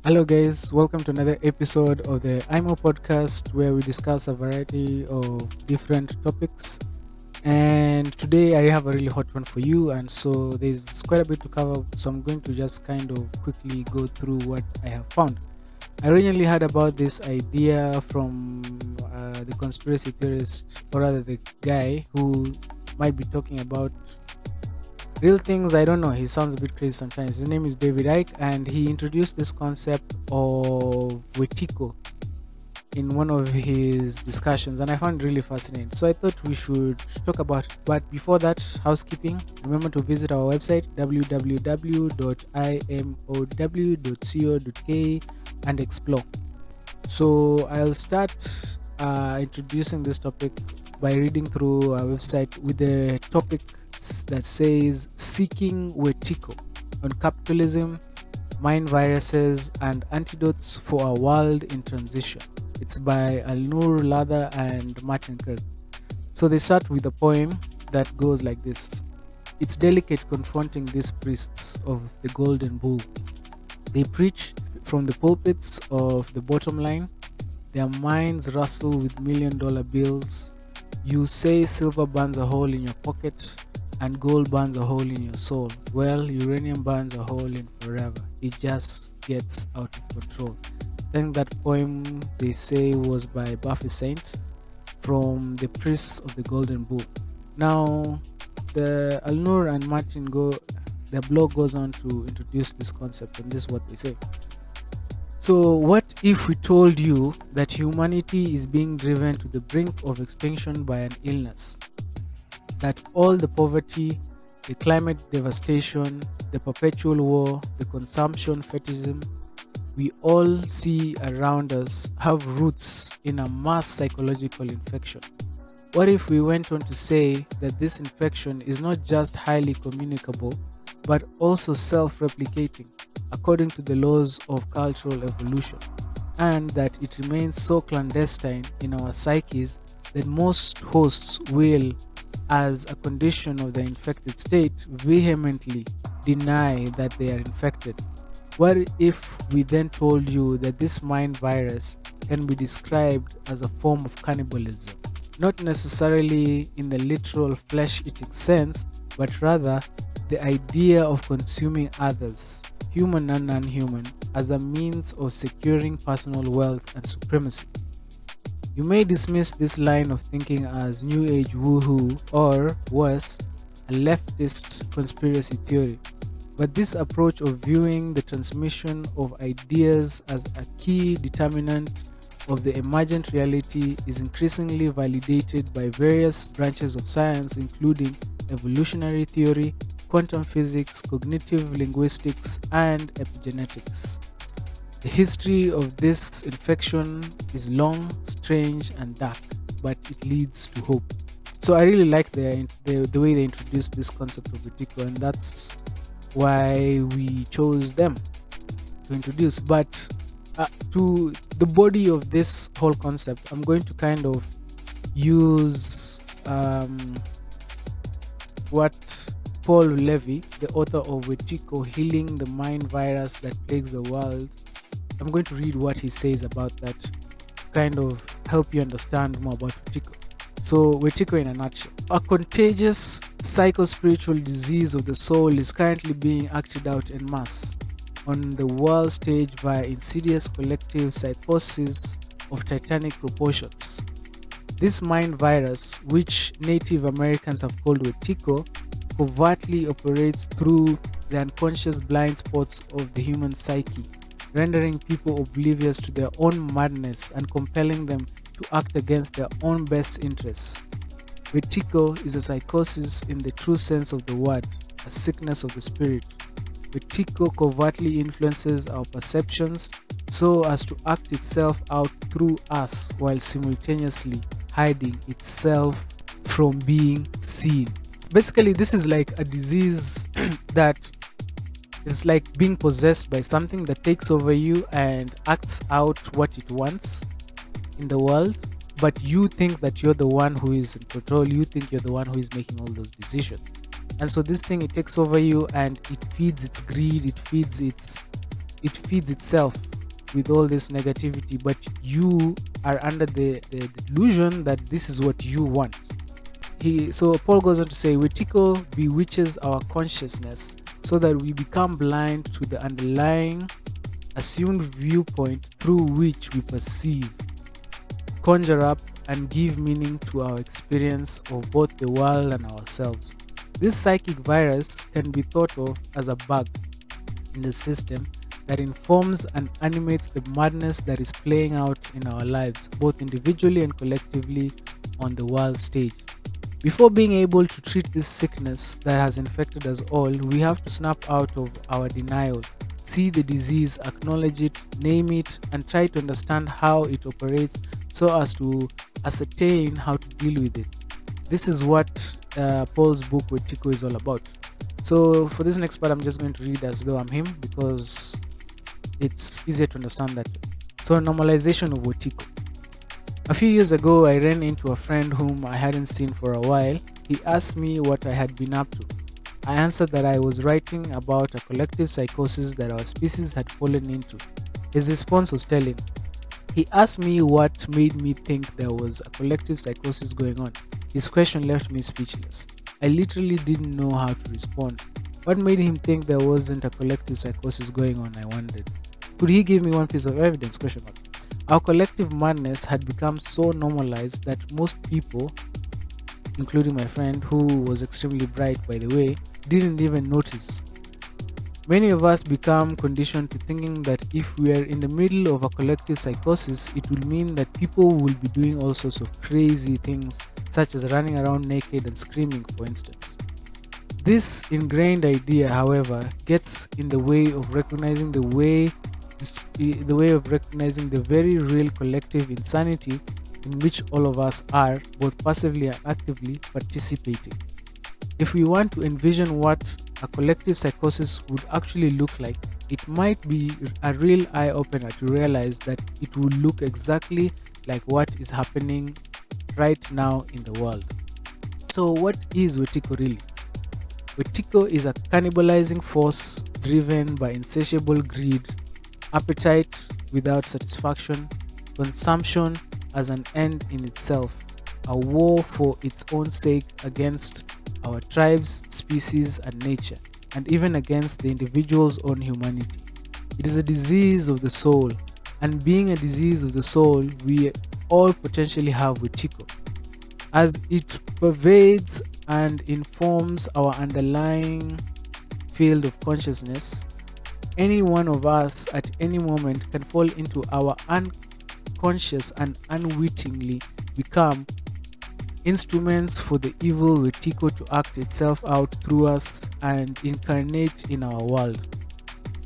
Hello, guys. Welcome to another episode of the IMO podcast where we discuss a variety of different topics. And today I have a really hot one for you. And so there's quite a bit to cover. So I'm going to just kind of quickly go through what I have found. I originally heard about this idea from the conspiracy theorist, or rather, the guy who might be talking about real things. I don't know. He sounds a bit crazy sometimes. His name is David Icke, and he introduced this concept of Wetiko in one of his discussions, and I found it really fascinating. So I thought we should talk about it. But before that, housekeeping. Remember to visit our website www.imow.co.k and explore. So I'll start introducing this topic by reading through our website with the topic that says Seeking Wetiko on Capitalism, Mind Viruses, and Antidotes for a World in Transition. It's by Alnur Lather and Martin Kirk. So they start with a poem that goes like this. It's delicate confronting these priests of the Golden Bull. They preach from the pulpits of the bottom line. Their minds rustle with $1 million bills. You say silver burns a hole in your pocket and gold burns a hole in your soul. Well, uranium burns a hole in forever. It just gets out of control. I think that poem they say was by Buffy Saint from the Priests of the Golden Bull. Now, the Alnur and Martin their blog goes on to introduce this concept, and this is what they say. So, what if we told you that humanity is being driven to the brink of extinction by an illness? That all the poverty, the climate devastation, the perpetual war, the consumption fetishism we all see around us have roots in a mass psychological infection? What if we went on to say that this infection is not just highly communicable, but also self replicating according to the laws of cultural evolution, and that it remains so clandestine in our psyches that most hosts will, as a condition of the infected state, vehemently deny that they are infected? What if we then told you that this mind virus can be described as a form of cannibalism? Not necessarily in the literal flesh eating sense, but rather the idea of consuming others, human and non human, as a means of securing personal wealth and supremacy. You may dismiss this line of thinking as New Age woohoo or, worse, a leftist conspiracy theory. But this approach of viewing the transmission of ideas as a key determinant of the emergent reality is increasingly validated by various branches of science, including evolutionary theory, quantum physics, cognitive linguistics, and epigenetics. The history of this infection is long, strange, and dark, but it leads to hope. So I really like the way they introduced this concept of Wetiko, and that's why we chose them to introduce. But to the body of this whole concept, I'm going to kind of use what Paul Levy, the author of Wetiko, Healing the Mind Virus That Plagues the World. I'm going to read what he says about that to kind of help you understand more about Wetiko. So, Wetiko in a nutshell. A contagious psychospiritual disease of the soul is currently being acted out en masse on the world stage via insidious collective psychosis of titanic proportions. This mind virus, which Native Americans have called Wetiko, covertly operates through the unconscious blind spots of the human psyche, rendering people oblivious to their own madness and compelling them to act against their own best interests. Wetiko is a psychosis in the true sense of the word, a sickness of the spirit. Wetiko covertly influences our perceptions so as to act itself out through us while simultaneously hiding itself from being seen. Basically, this is like a disease that is like being possessed by something that takes over you and acts out what it wants in the world, but you think that you're the one who is in control. You think you're the one who is making all those decisions. And so this thing, it takes over you and it feeds its greed, it feeds itself with all this negativity, but you are under the delusion that this is what you want. So Paul goes on to say, Wetiko bewitches our consciousness so that we become blind to the underlying assumed viewpoint through which we perceive, conjure up, and give meaning to our experience of both the world and ourselves. This psychic virus can be thought of as a bug in the system that informs and animates the madness that is playing out in our lives, both individually and collectively on the world stage. Before being able to treat this sickness that has infected us all, we have to snap out of our denial, see the disease, acknowledge it, name it, and try to understand how it operates so as to ascertain how to deal with it. This is what Paul's book Wetiko is all about. So for this next part, I'm just going to read as though I'm him because it's easier to understand that way. So normalization of Wetiko. A few years ago, I ran into a friend whom I hadn't seen for a while. He asked me what I had been up to. I answered that I was writing about a collective psychosis that our species had fallen into. His response was telling. He asked me what made me think there was a collective psychosis going on. His question left me speechless. I literally didn't know how to respond. What made him think there wasn't a collective psychosis going on, I wondered. Could he give me one piece of evidence? Question mark. Our collective madness had become so normalized that most people, including my friend who was extremely bright by the way, didn't even notice. Many of us become conditioned to thinking that if we are in the middle of a collective psychosis, it will mean that people will be doing all sorts of crazy things, such as running around naked and screaming, for instance. This ingrained idea, however, gets in the way of recognizing the very real collective insanity in which all of us are, both passively and actively, participating. If we want to envision what a collective psychosis would actually look like, it might be a real eye-opener to realize that it will look exactly like what is happening right now in the world. So what is Wetiko really? Wetiko is a cannibalizing force driven by insatiable greed, appetite without satisfaction, consumption as an end in itself, a war for its own sake against our tribes, species, and nature, and even against the individual's own humanity. It is a disease of the soul, and being a disease of the soul, we all potentially have Wetiko, as it pervades and informs our underlying field of consciousness. Any one of us at any moment can fall into our unconscious and unwittingly become instruments for the evil Wetiko to act itself out through us and incarnate in our world.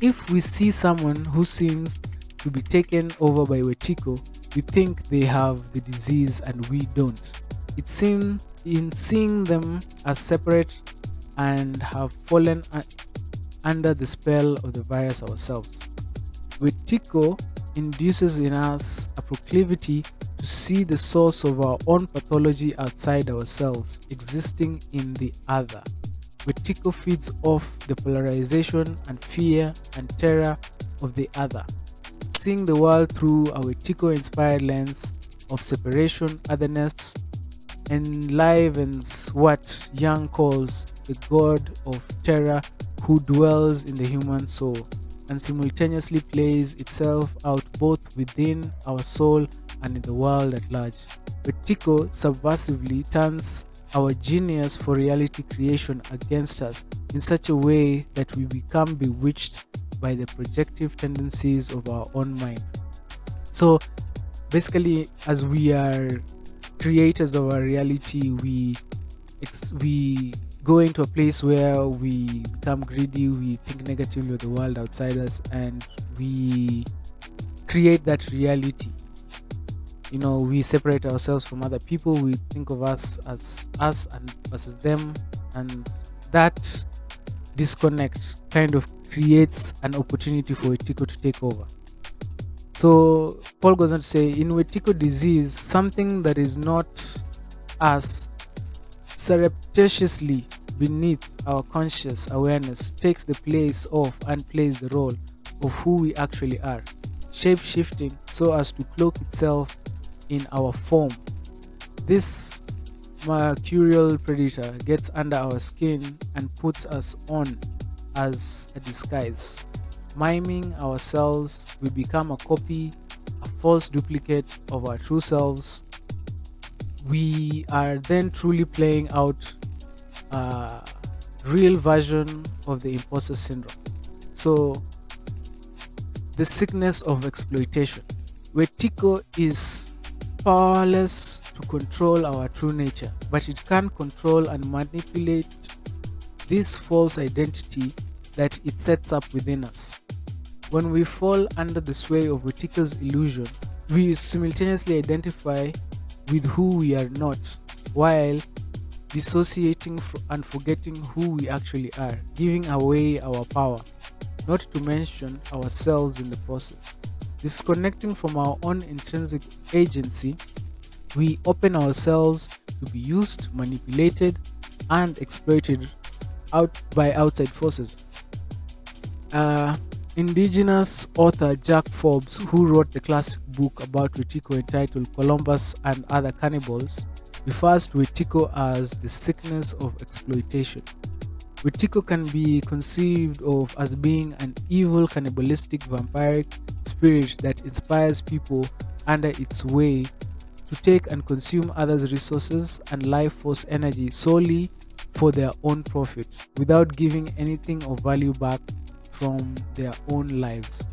If we see someone who seems to be taken over by Wetiko, we think they have the disease and we don't. It seems in seeing them as separate and have fallen under the spell of the virus ourselves. Wetiko induces in us a proclivity to see the source of our own pathology outside ourselves, existing in the other. Wetiko feeds off the polarization and fear and terror of the other. Seeing the world through a Wetiko-inspired lens of separation, otherness, enlivens what Young calls the god of terror who dwells in the human soul, and simultaneously plays itself out both within our soul and in the world at large. Wetiko subversively turns our genius for reality creation against us in such a way that we become bewitched by the projective tendencies of our own mind. So basically, as we are creators of our reality, we go into a place where we become greedy, we think negatively of the world outside us, and we create that reality. We separate ourselves from other people, we think of us as us and versus them, and that disconnect kind of creates an opportunity for Wetiko to take over. So Paul goes on to say, in Wetiko disease, something that is not us surreptitiously beneath our conscious awareness takes the place of and plays the role of who we actually are. shape shifting so as to cloak itself in our form. This mercurial predator gets under our skin and puts us on as a disguise. Miming ourselves, we become a copy, a false duplicate of our true selves. We are then truly playing out a real version of the imposter syndrome. So, the sickness of exploitation. Wetiko is powerless to control our true nature, but it can control and manipulate this false identity that it sets up within us. When we fall under the sway of Wetiko's illusion, we simultaneously identify with who we are not, while dissociating and forgetting who we actually are, giving away our power, not to mention ourselves in the process. Disconnecting from our own intrinsic agency, we open ourselves to be used, manipulated, and exploited by outside forces. Indigenous author Jack Forbes, who wrote the classic book about Wetiko entitled Columbus and Other Cannibals, refers to Wetiko as the sickness of exploitation. Wetiko can be conceived of as being an evil cannibalistic vampiric spirit that inspires people under its sway to take and consume others' resources and life force energy solely for their own profit, without giving anything of value back from their own lives.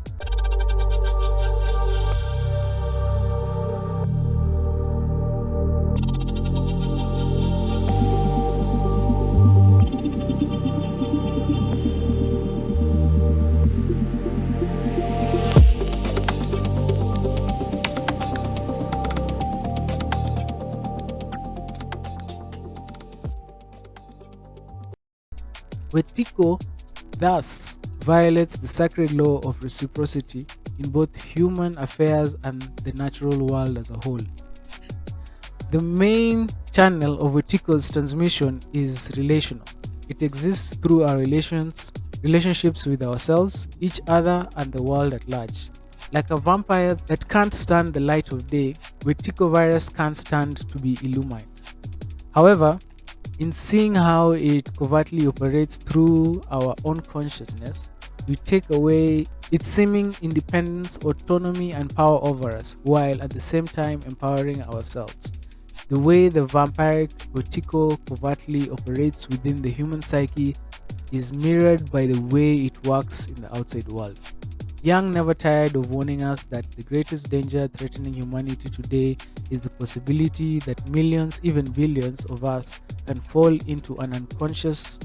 Wetiko thus violates the sacred law of reciprocity in both human affairs and the natural world as a whole. The main channel of Wetiko's transmission is relational. It exists through our relationships with ourselves, each other, and the world at large. Like a vampire that can't stand the light of day, Wetiko virus can't stand to be illumined. However, in seeing how it covertly operates through our own consciousness, we take away its seeming independence, autonomy, and power over us, while at the same time empowering ourselves. The way the vampiric Wetiko covertly operates within the human psyche is mirrored by the way it works in the outside world. Young never tired of warning us that the greatest danger threatening humanity today is the possibility that millions, even billions of us can fall into an unconscious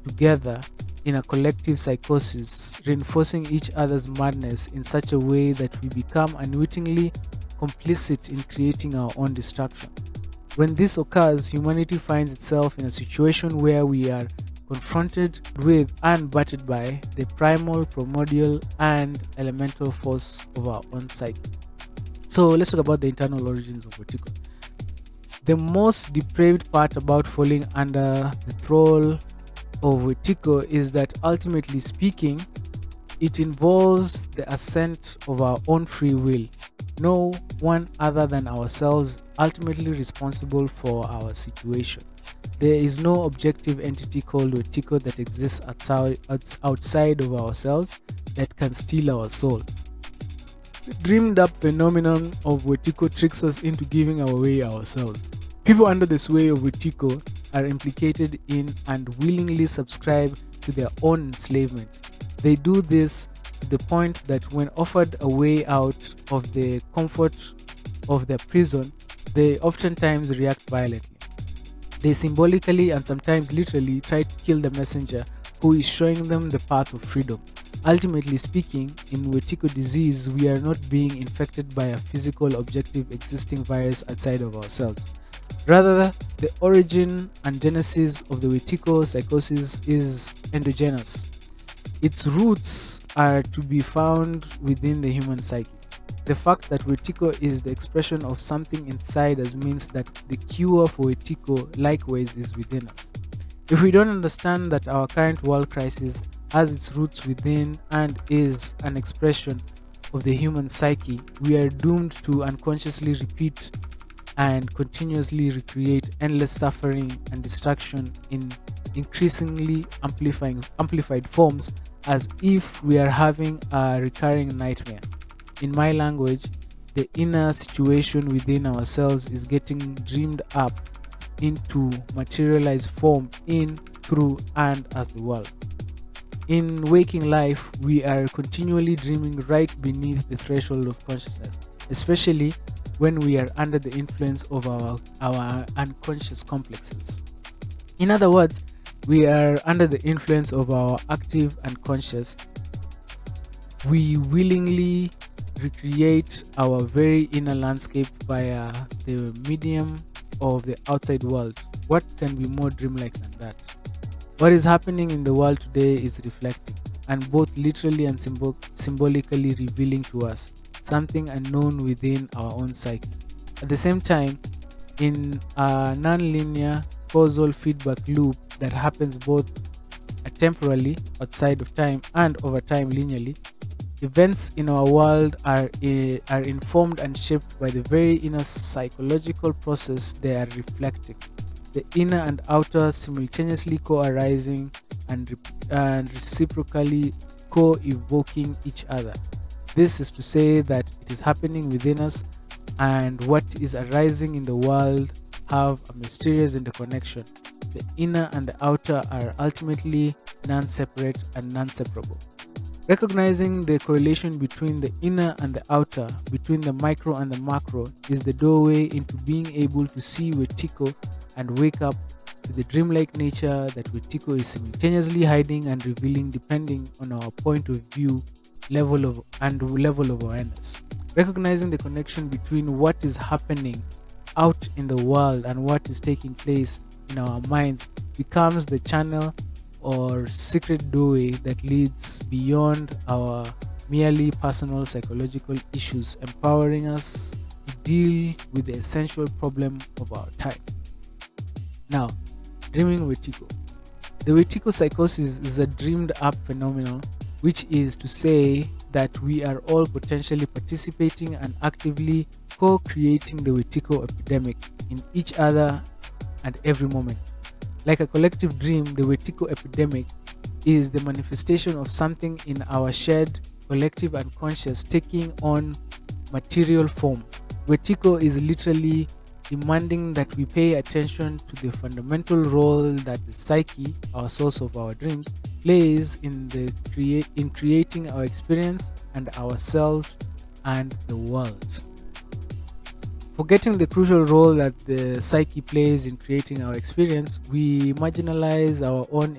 together in a collective psychosis, reinforcing each other's madness in such a way that we become unwittingly complicit in creating our own destruction. When this occurs, humanity finds itself in a situation where we are confronted with and battered by the primal, primordial, and elemental force of our own psyche. So let's talk about the internal origins of Wetiko. The most depraved part about falling under the thrall of Wetiko is that, ultimately speaking, it involves the ascent of our own free will. No one other than ourselves ultimately responsible for our situation. There is no objective entity called Wetiko that exists outside of ourselves that can steal our soul. The dreamed up phenomenon of Wetiko tricks us into giving away ourselves. People under the sway of Wetiko are implicated in and willingly subscribe to their own enslavement. They do this to the point that when offered a way out of the comfort of their prison, they oftentimes react violently. They symbolically and sometimes literally try to kill the messenger who is showing them the path of freedom. Ultimately speaking, in Wetiko disease, we are not being infected by a physical, objective, existing virus outside of ourselves. Rather, the origin and genesis of the Wetiko psychosis is endogenous. Its roots are to be found within the human psyche. The fact that Wetiko is the expression of something inside us means that the cure for Wetiko likewise is within us. If we don't understand that our current world crisis has its roots within and is an expression of the human psyche, we are doomed to unconsciously repeat and continuously recreate endless suffering and destruction in increasingly amplified forms, as if we are having a recurring nightmare. In my language, the inner situation within ourselves is getting dreamed up into materialized form in, through, and as the world. In waking life, we are continually dreaming right beneath the threshold of consciousness, especially when we are under the influence of our unconscious complexes. In other words, we are under the influence of our active unconscious. We willingly recreate our very inner landscape via the medium of the outside world. What can be more dreamlike than that? What is happening in the world today is reflecting, and both literally and symbolically revealing to us something unknown within our own psyche. At the same time, in a non-linear causal feedback loop that happens both temporally outside of time and over time linearly, events in our world are informed and shaped by the very inner psychological process they are reflecting. The inner and outer simultaneously co-arising and reciprocally co-evoking each other. This is to say that it is happening within us, and what is arising in the world have a mysterious interconnection. The inner and the outer are ultimately non-separate and non-separable. Recognizing the correlation between the inner and the outer, between the micro and the macro, is the doorway into being able to see Wetiko and wake up to the dreamlike nature that Wetiko is simultaneously hiding and revealing depending on our point of view, level of awareness. Recognizing the connection between what is happening out in the world and what is taking place in our minds becomes the channel or secret doorway that leads beyond our merely personal psychological issues, empowering us to deal with the essential problem of our time. Now, dreaming Wetiko. The Wetiko psychosis is a dreamed up phenomenon, which is to say that we are all potentially participating and actively co-creating the Wetiko epidemic in each other at every moment. Like a collective dream, the Wetiko epidemic is the manifestation of something in our shared collective unconscious taking on material form. Wetiko is literally demanding that we pay attention to the fundamental role that the psyche, our source of our dreams, plays in creating our experience and ourselves and the world. Forgetting the crucial role that the psyche plays in creating our experience, we marginalize our own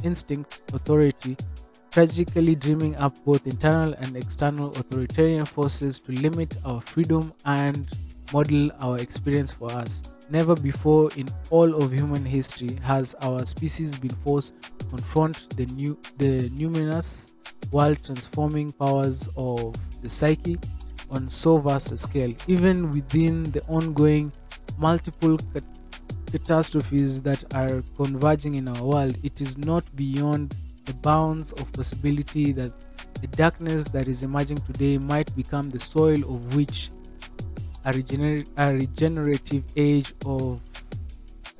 instinct authority, tragically dreaming up both internal and external authoritarian forces to limit our freedom and model our experience for us. Never before in all of human history has our species been forced to confront the numinous, world transforming powers of the psyche on so vast a scale, even within the ongoing multiple catastrophes that are converging in our world. It is not beyond the bounds of possibility that the darkness that is emerging today might become the soil of which a regenerative age of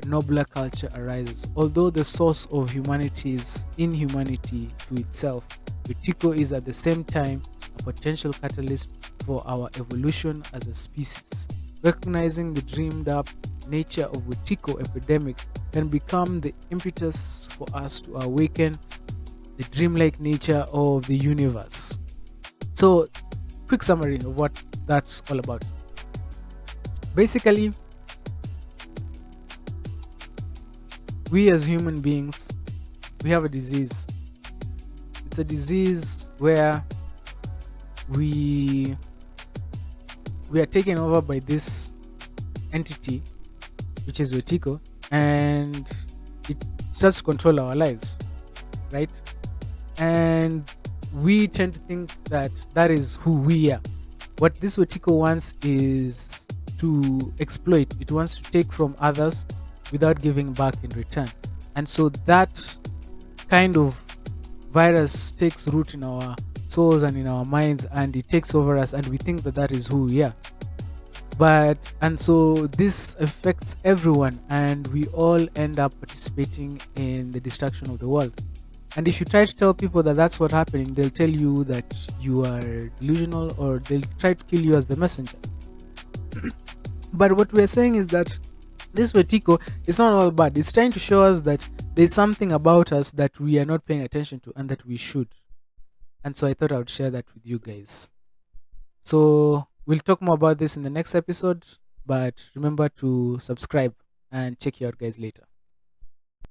nobler culture arises. Although the source of humanity is inhumanity to itself, Wetiko is at the same time a potential catalyst for our evolution as a species. Recognizing the dreamed up nature of Wetiko epidemic can become the impetus for us to awaken the dreamlike nature of the universe. So, quick summary of what that's all about. Basically, we as human beings, we have a disease. It's a disease where we are taken over by this entity, which is Wetiko, and it starts to control our lives, right? And we tend to think that that is who we are. What this Wetiko wants is to exploit. It wants to take from others without giving back in return. And so that kind of virus takes root in our souls and in our minds, and it takes over us, and we think that that is who we are. But and so this affects everyone, and we all end up participating in the destruction of the world. And if you try to tell people that that's what's happening, they'll tell you that you are delusional, or they'll try to kill you as the messenger. But what we're saying is that this Wetiko is not all bad. It's trying to show us that there's something about us that we are not paying attention to and that we should. And so I thought I would share that with you guys. So we'll talk more about this in the next episode. But remember to subscribe and check you out, guys, later.